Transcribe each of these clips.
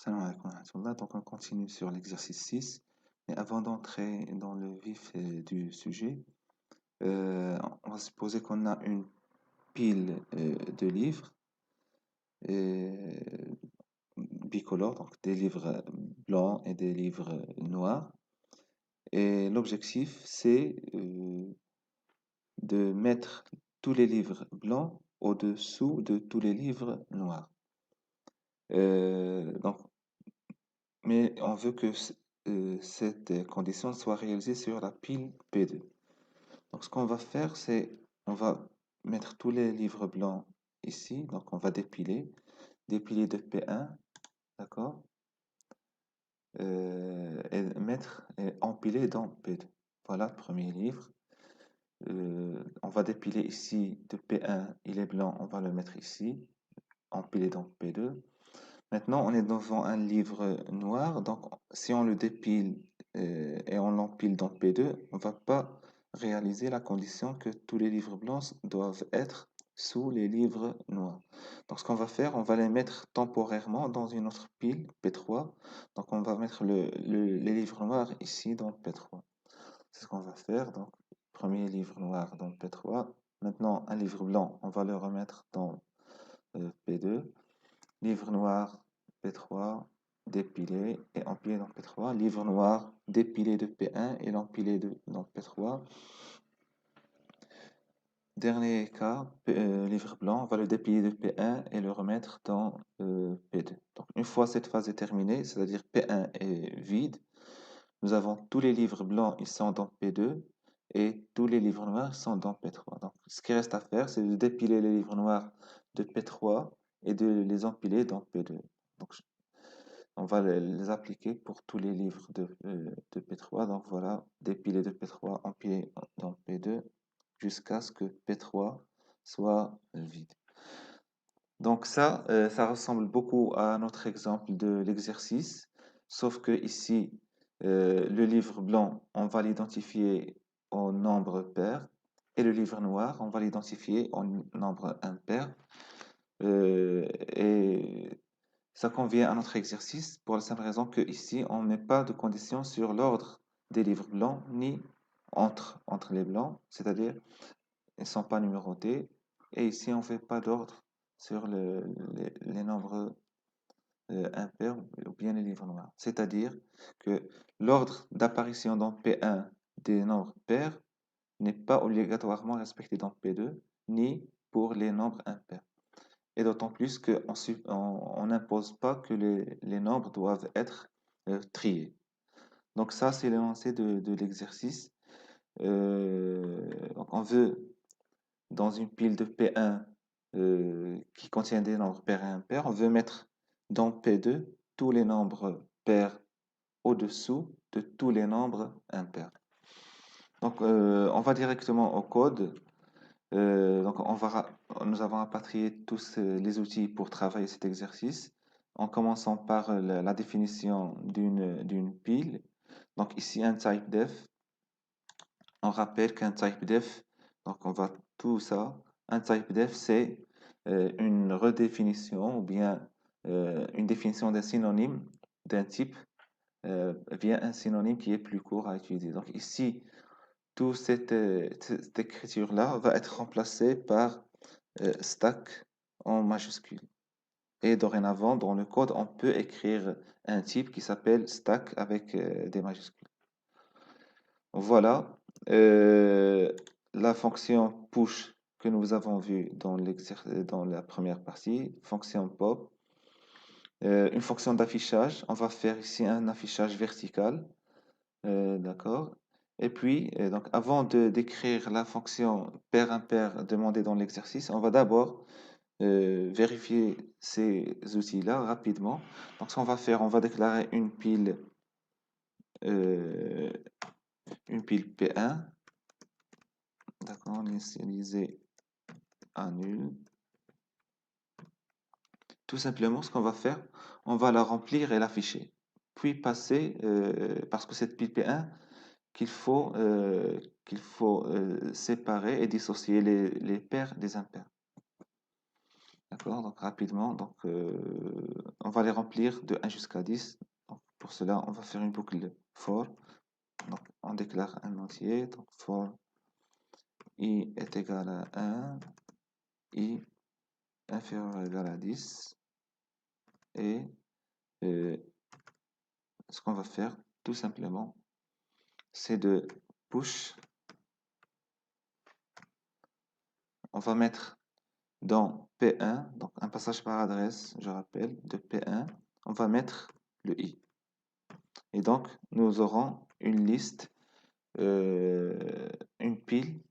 Salam alaikum wa rahmatullah. Donc, on continue sur l'exercice 6. Mais avant d'entrer dans le vif du sujet, on va supposer qu'on a une pile de livres euh, bicolores, donc des livres blancs et des livres noirs. Et l'objectif, c'est de mettre tous les livres blancs au-dessous de tous les livres noirs. Donc, mais on veut que cette condition soit réalisée sur la pile P2. Donc, ce qu'on va faire, c'est on va mettre tous les livres blancs ici. Donc, on va dépiler de P1, d'accord, et empiler dans P2. Voilà le premier livre. On va dépiler ici de P1, il est blanc, on va le mettre ici, empiler dans P2. Maintenant, on est devant un livre noir, donc si on le dépile et on l'empile dans P2, on ne va pas réaliser la condition que tous les livres blancs doivent être sous les livres noirs. Donc, ce qu'on va faire, on va les mettre temporairement dans une autre pile, P3. Donc, on va mettre les livres noirs ici dans P3. C'est ce qu'on va faire. Donc, premier livre noir dans P3. Maintenant, un livre blanc, on va le remettre dans P2. Livre noir, P3, dépilé et empilé dans P3. Livre noir, dépilé de P1 et l'empilé dans P3. Dernier cas, livre blanc, on va le dépiler de P1 et le remettre dans P2. Donc, une fois cette phase est terminée, c'est-à-dire P1 est vide, nous avons tous les livres blancs, ils sont dans P2 et tous les livres noirs sont dans P3. Donc, ce qui reste à faire, c'est de dépiler les livres noirs de P3 et de les empiler dans P2. Donc, on va les appliquer pour tous les livres de P3. Donc voilà, dépiler de P3, empiler dans P2 jusqu'à ce que P3 soit vide. Donc ça ressemble beaucoup à notre exemple de l'exercice, sauf que ici, le livre blanc, on va l'identifier au nombre pair, et le livre noir, on va l'identifier au nombre impair. Et ça convient à notre exercice pour la simple raison que ici, on ne met pas de condition sur l'ordre des livres blancs, ni entre les blancs, c'est-à-dire ils ne sont pas numérotés. Et ici, on ne fait pas d'ordre sur les nombres impairs ou bien les livres noirs. C'est-à-dire que l'ordre d'apparition dans P1 des nombres pairs n'est pas obligatoirement respecté dans P2, ni pour les nombres impairs. Et d'autant plus qu'on n'impose pas que les nombres doivent être triés. Donc ça, c'est l'énoncé de l'exercice. Donc on veut, dans une pile de P1 qui contient des nombres pairs et impairs, on veut mettre dans P2 tous les nombres pairs au-dessous de tous les nombres impairs. Donc on va directement au code. Donc, nous avons rapatrié tous les outils pour travailler cet exercice, en commençant par la définition d'une pile. Donc, ici, un type def. On rappelle qu'un type def, donc on va tout ça. Un type def, c'est une redéfinition ou bien une définition d'un synonyme d'un type via un synonyme qui est plus court à utiliser. Donc, ici, toute cette écriture-là va être remplacée par stack en majuscule. Et dorénavant, dans le code, on peut écrire un type qui s'appelle stack avec des majuscules. Voilà la fonction push que nous avons vue dans la première partie, fonction pop. Une fonction d'affichage, on va faire ici un affichage vertical. D'accord. Et puis, donc, avant de d'écrire la fonction pair impair demandée dans l'exercice, on va d'abord vérifier ces outils-là rapidement. Donc, ce qu'on va faire, on va déclarer euh, une pile P1. D'accord, initialiser à nul. Tout simplement, ce qu'on va faire, on va la remplir et l'afficher. Puis passer, parce que cette pile P1, qu'il faut séparer et dissocier les pairs des impairs. D'accord? Donc rapidement, donc, on va les remplir de 1 jusqu'à 10. Donc, pour cela, on va faire une boucle for. Donc, on déclare un entier. Donc, for i est égal à 1, i inférieur ou égal à 10. Et ce qu'on va faire, tout simplement, c'est de push. On va mettre dans P1, donc un passage par adresse, je rappelle, de P1, on va mettre le i. Et donc, nous aurons une liste, une pile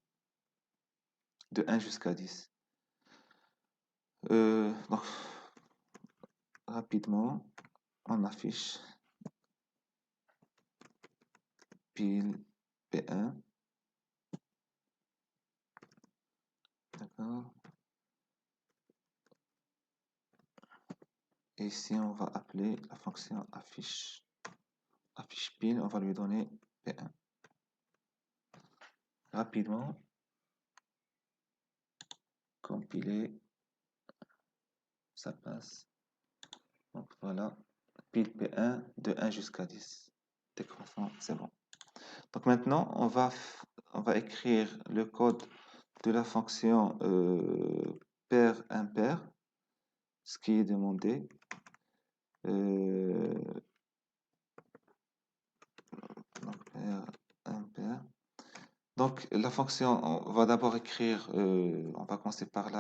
de 1 jusqu'à 10. Donc, rapidement, on affiche pile P1. D'accord. Et ici, on va appeler la fonction affiche. Affiche pile, on va lui donner P1. Rapidement, compiler, ça passe. Donc voilà, pile P1 de 1 jusqu'à 10. Décroissant, c'est bon. Donc maintenant, on va écrire le code de la fonction pair-impair, ce qui est demandé. Donc pair-impair. Donc la fonction, on va d'abord écrire, on va commencer par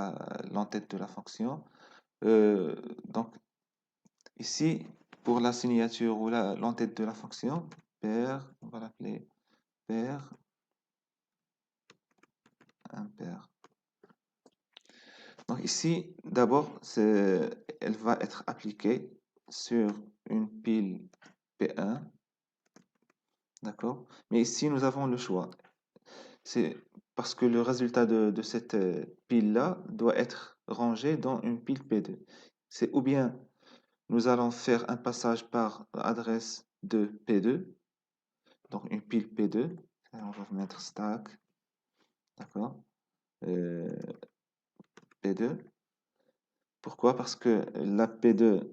l'entête de la fonction. Donc ici, pour la signature ou l'entête de la fonction, pair, on va l'appeler pair, impair. Donc ici, d'abord, elle va être appliquée sur une pile P1, d'accord? Mais ici, nous avons le choix. C'est parce que le résultat de cette pile-là doit être rangé dans une pile P2. C'est ou bien nous allons faire un passage par adresse de P2, donc une pile P2. On va mettre stack, d'accord? P2. Pourquoi? Parce que la P2,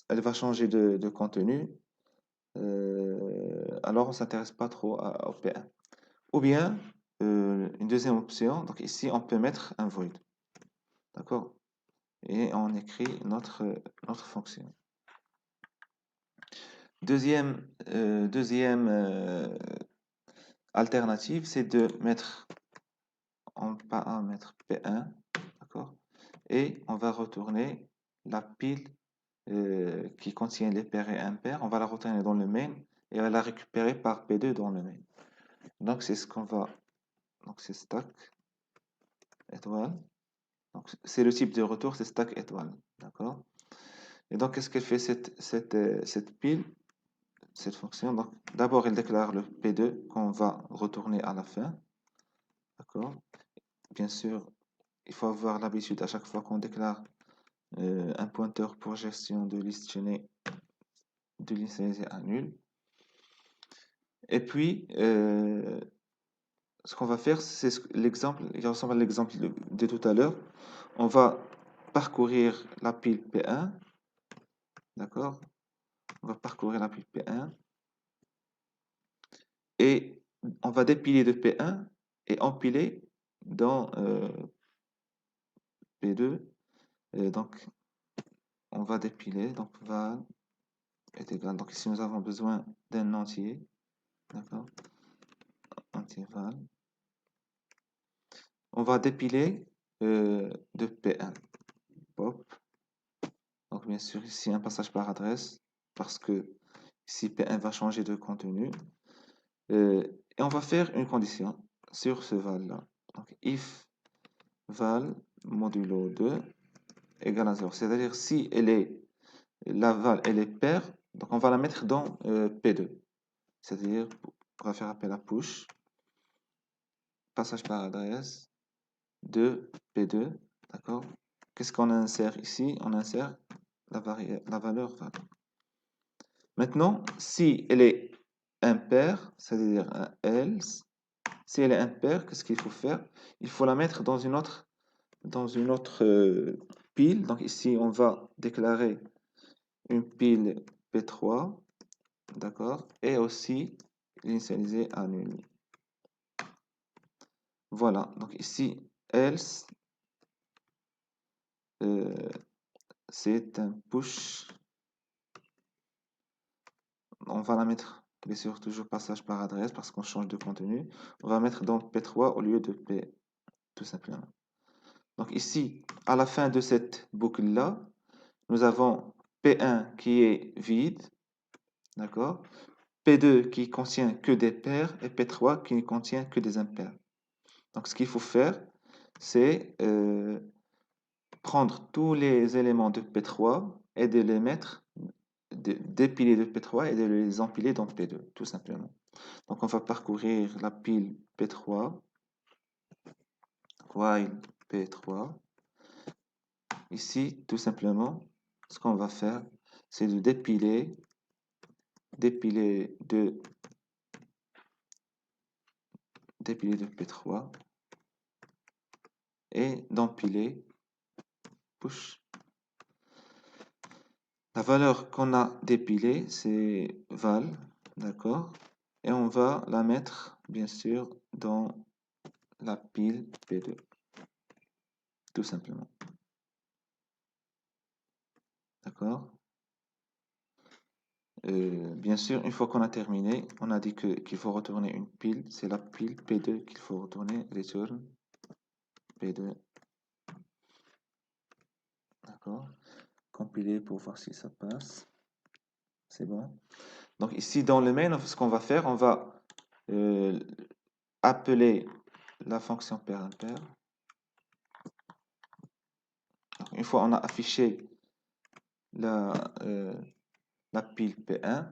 elle va changer de contenu. Alors, on ne s'intéresse pas trop au P1. Ou bien, une deuxième option, donc ici, on peut mettre un void. D'accord? Et on écrit notre fonction. Deuxième alternative, c'est de mettre, on va mettre P1, d'accord? Et on va retourner la pile qui contient les pairs et impairs. On va la retourner dans le main et on va la récupérer par P2 dans le main. Donc, c'est ce qu'on va. Donc, c'est stack étoile. Donc, c'est le type de retour, c'est stack étoile. D'accord? Et donc, qu'est-ce qu'elle fait cette pile, cette fonction? Donc, d'abord, elle déclare le P2 qu'on va retourner à la fin. D'accord? Bien sûr, il faut avoir l'habitude à chaque fois qu'on déclare un pointeur pour gestion de liste chaînée de l'initialiser à nul. Et puis, ce qu'on va faire, c'est l'exemple, il ressemble à l'exemple de tout à l'heure. On va parcourir la pile P1. D'accord? On va parcourir la pile P1. Et on va dépiler de P1 et empiler dans P2. Et donc, on va dépiler. Donc, val est égal. Donc, ici, nous avons besoin d'un entier. D'accord? Entier val. On va dépiler de P1. Pop. Donc, bien sûr, ici, un passage par adresse. Parce que ici, P1 va changer de contenu. Et on va faire une condition sur ce val-là. Donc, if val modulo 2 égale à 0. C'est-à-dire, si la val, elle est paire, donc on va la mettre dans P2. C'est-à-dire, on va faire appel à push, passage par adresse de P2. D'accord? Qu'est-ce qu'on insère ici? On insère la valeur val. Maintenant, si elle est impaire, c'est-à-dire un else, si elle est impaire, qu'est-ce qu'il faut faire? Il faut la mettre dans une autre pile. Donc ici, on va déclarer une pile P3, d'accord, et aussi l'initialiser à nul. Voilà, donc ici, else, euh, c'est un push. On va la mettre, bien sûr, toujours passage par adresse parce qu'on change de contenu. On va mettre donc P3 au lieu de P, tout simplement. Donc ici, à la fin de cette boucle-là, nous avons P1 qui est vide, d'accord? P2 qui contient que des paires et P3 qui ne contient que des impairs. Donc ce qu'il faut faire, c'est prendre tous les éléments de P3 et de les mettre, dépiler de P3 et de les empiler dans P2, tout simplement. Donc on va parcourir la pile P3, while P3. Ici, tout simplement, ce qu'on va faire, c'est de dépiler de P3 et d'empiler push. La valeur qu'on a dépilée, c'est val, d'accord? Et on va la mettre, bien sûr, dans la pile P2, tout simplement. D'accord? Bien sûr, une fois qu'on a terminé, on a dit qu'il faut retourner une pile. C'est la pile P2 qu'il faut retourner. Return P2. D'accord? Compiler pour voir si ça passe. C'est bon. Donc ici, dans le main, ce qu'on va faire, on va appeler la fonction pair impair. Une fois on a affiché la pile P1,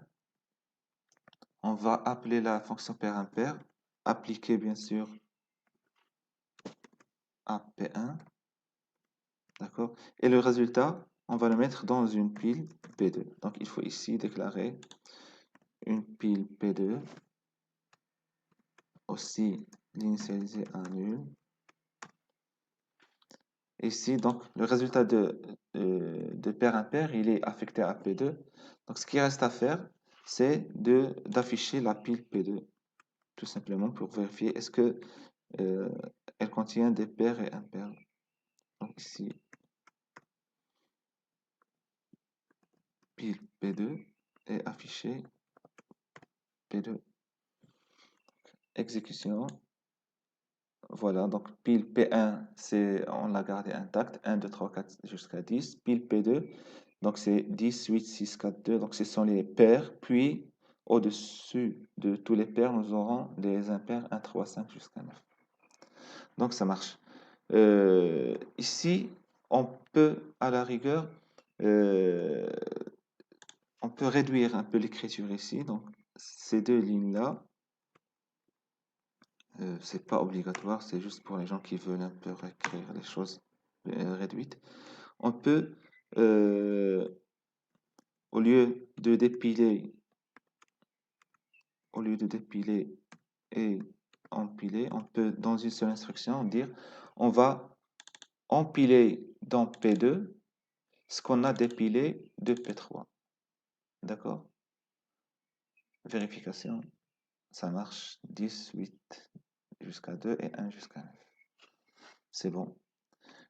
on va appeler la fonction pair impair, appliquer bien sûr à P1, d'accord? Et le résultat, on va le mettre dans une pile P2. Donc il faut ici déclarer une pile P2, aussi l'initialiser à nul. Ici, donc, le résultat de pair impair, il est affecté à P2. Donc, ce qui reste à faire, c'est d'afficher la pile P2, tout simplement pour vérifier est-ce que elle contient des pairs et impairs. Donc, ici, pile P2 est affiché P2. Exécution. Voilà, donc pile P1, on l'a gardé intact, 1, 2, 3, 4 jusqu'à 10. Pile P2, donc c'est 10, 8, 6, 4, 2, donc ce sont les paires. Puis, au-dessus de tous les paires, nous aurons les impairs 1, 3, 5 jusqu'à 9. Donc ça marche. Ici, on peut, à la rigueur, euh, on peut réduire un peu l'écriture ici. Donc ces deux lignes-là, c'est pas obligatoire, c'est juste pour les gens qui veulent un peu écrire les choses réduites. On peut, euh, au lieu de dépiler, au lieu de dépiler et empiler, on peut, dans une seule instruction, dire on va empiler dans P2 ce qu'on a dépilé de P3. D'accord? Vérification, ça marche. 10, 8 jusqu'à 2 et 1 jusqu'à 9. C'est bon.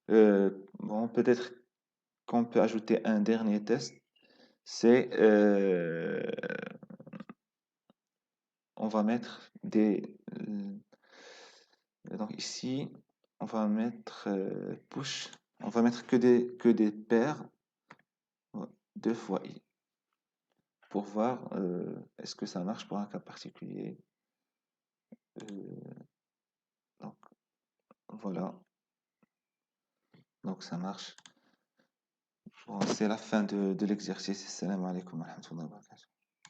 Bon, peut-être qu'on peut ajouter un dernier test. C'est on va mettre donc ici on va mettre push, on va mettre que des paires deux fois i pour voir est-ce que ça marche pour un cas particulier. Donc voilà, donc ça marche. Bon, c'est la fin de l'exercice. Salam alaikum wa rahmatullahi wa barakatuh.